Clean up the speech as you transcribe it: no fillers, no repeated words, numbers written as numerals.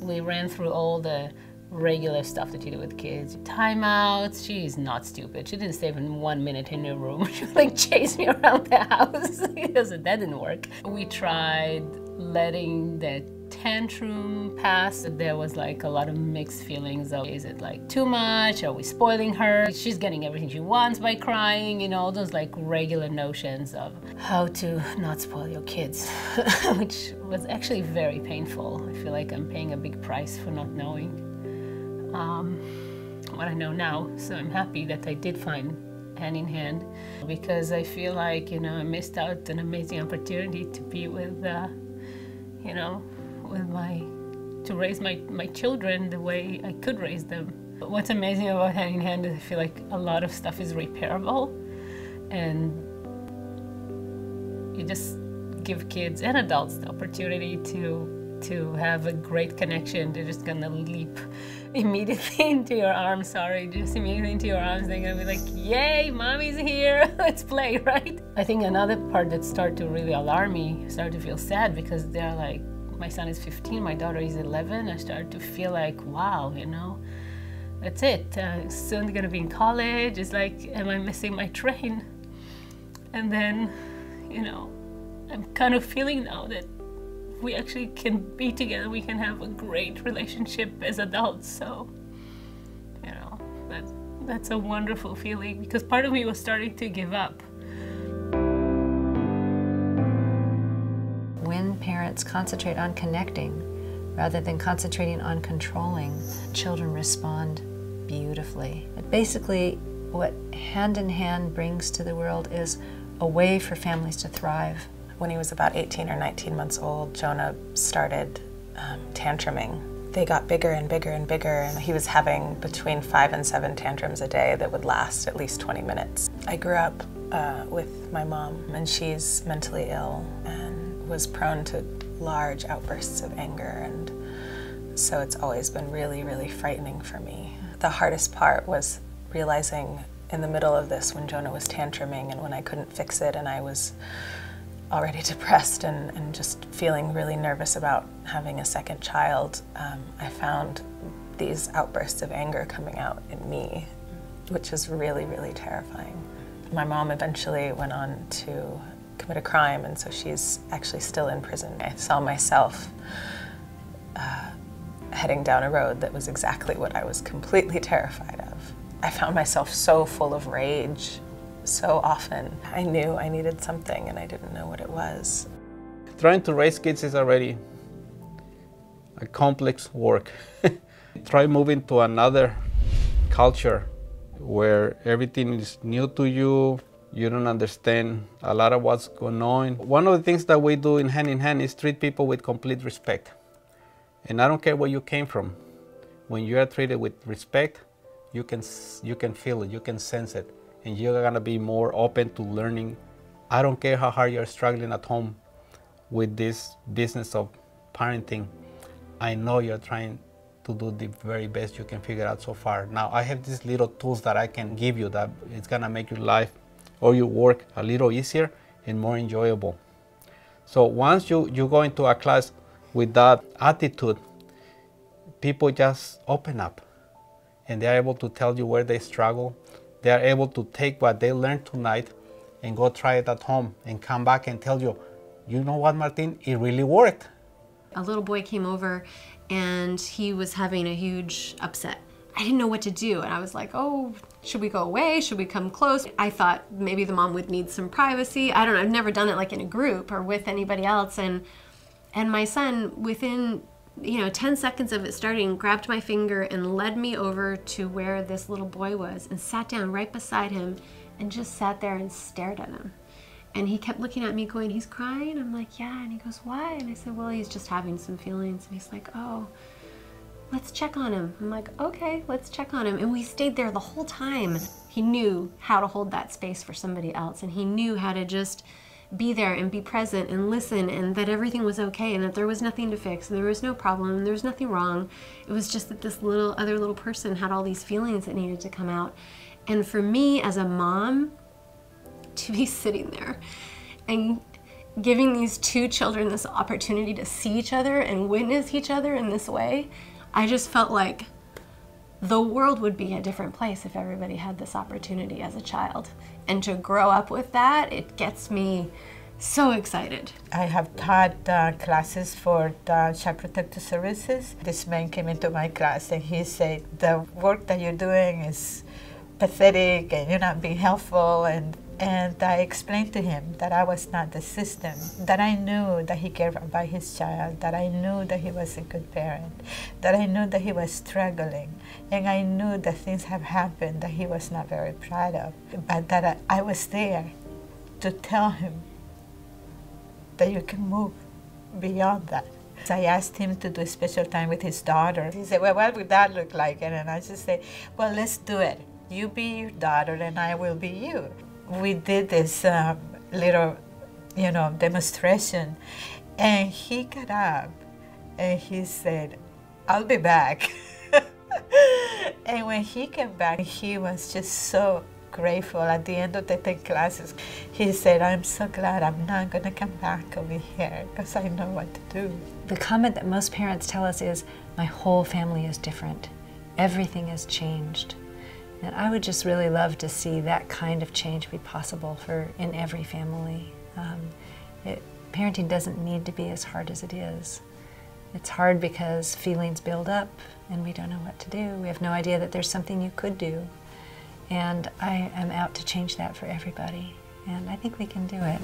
We ran through all the regular stuff that you do with kids. Timeouts. She's not stupid. She didn't stay even 1 minute in her room. She would like chase me around the house because that didn't work. We tried letting the tantrum pass. There was like a lot of mixed feelings of, is it like too much? Are we spoiling her? She's getting everything she wants by crying, you know, all those like regular notions of how to not spoil your kids, which was actually very painful. I feel like I'm paying a big price for not knowing what I know now. So I'm happy that I did find Hand in Hand, because I feel like, you know, I missed out an amazing opportunity to be with, you know, to raise my children the way I could raise them. But what's amazing about Hand in Hand is I feel like a lot of stuff is repairable, and you just give kids and adults the opportunity to have a great connection. They're just gonna leap immediately into your arms, just immediately into your arms. They're gonna be like, yay, mommy's here, let's play, right? I think another part that started to really alarm me, I started to feel sad, because they're like, my son is 15, my daughter is 11. I started to feel like, wow, you know, that's it. Soon gonna be in college. It's like, am I missing my train? And then, you know, I'm kind of feeling now that we actually can be together. We can have a great relationship as adults. So, you know, that's a wonderful feeling, because part of me was starting to give up. When parents concentrate on connecting rather than concentrating on controlling, children respond beautifully. But basically, what Hand in Hand brings to the world is a way for families to thrive. When he was about 18 or 19 months old, Jonah started tantruming. They got bigger and bigger and bigger, and he was having between 5 and 7 tantrums a day that would last at least 20 minutes. I grew up with my mom, and she's mentally ill and was prone to large outbursts of anger, and so it's always been really, really frightening for me. The hardest part was realizing in the middle of this, when Jonah was tantruming and when I couldn't fix it and I was already depressed and just feeling really nervous about having a second child, I found these outbursts of anger coming out in me, which was really, really terrifying. My mom eventually went on to commit a crime, and so she's actually still in prison. I saw myself heading down a road that was exactly what I was completely terrified of. I found myself so full of rage so often. I knew I needed something and I didn't know what it was. Trying to raise kids is already a complex work. Try moving to another culture where everything is new to you, you don't understand a lot of what's going on. One of the things that we do in Hand is treat people with complete respect. And I don't care where you came from. When you are treated with respect, you can feel it, you can sense it, and you're gonna be more open to learning. I don't care how hard you're struggling at home with this business of parenting. I know you're trying to do the very best you can figure out so far. Now, I have these little tools that I can give you that it's gonna make your life or your work a little easier and more enjoyable. So once you go into a class with that attitude, people just open up and they're able to tell you where they struggle. They're able to take what they learned tonight and go try it at home and come back and tell you, you know what, Martin, it really worked. A little boy came over and he was having a huge upset. I didn't know what to do, and I was like, oh, should we go away? Should we come close? I thought maybe the mom would need some privacy. I don't know, I've never done it like in a group or with anybody else, and my son, within 10 seconds of it starting, grabbed my finger and led me over to where this little boy was and sat down right beside him and just sat there and stared at him. And he kept looking at me going, he's crying? I'm like, yeah. And he goes, why? And I said, well, he's just having some feelings. And he's like, oh, let's check on him. I'm like, okay, let's check on him. And we stayed there the whole time. He knew how to hold that space for somebody else, and he knew how to just be there and be present and listen, and that everything was okay and that there was nothing to fix, there was no problem, there was nothing wrong. It was just that this other little person had all these feelings that needed to come out. And for me as a mom to be sitting there and giving these two children this opportunity to see each other and witness each other in this way, I just felt like the world would be a different place if everybody had this opportunity as a child. And to grow up with that, it gets me so excited. I have taught classes for the Child Protective Services. This man came into my class and he said, the work that you're doing is pathetic and you're not being helpful. And I explained to him that I was not the system, that I knew that he cared about his child, that I knew that he was a good parent, that I knew that he was struggling, and I knew that things have happened that he was not very proud of, but that I was there to tell him that you can move beyond that. So I asked him to do a special time with his daughter. He said, well, what would that look like? And I just said, well, let's do it. You be your daughter and I will be you. We did this little, demonstration, and he got up and he said, I'll be back. And when he came back, he was just so grateful. At the end of the 10 classes, he said, I'm so glad I'm not going to come back over here because I know what to do. The comment that most parents tell us is, my whole family is different. Everything has changed. And I would just really love to see that kind of change be possible in every family. Parenting doesn't need to be as hard as it is. It's hard because feelings build up and we don't know what to do. We have no idea that there's something you could do. And I am out to change that for everybody. And I think we can do it.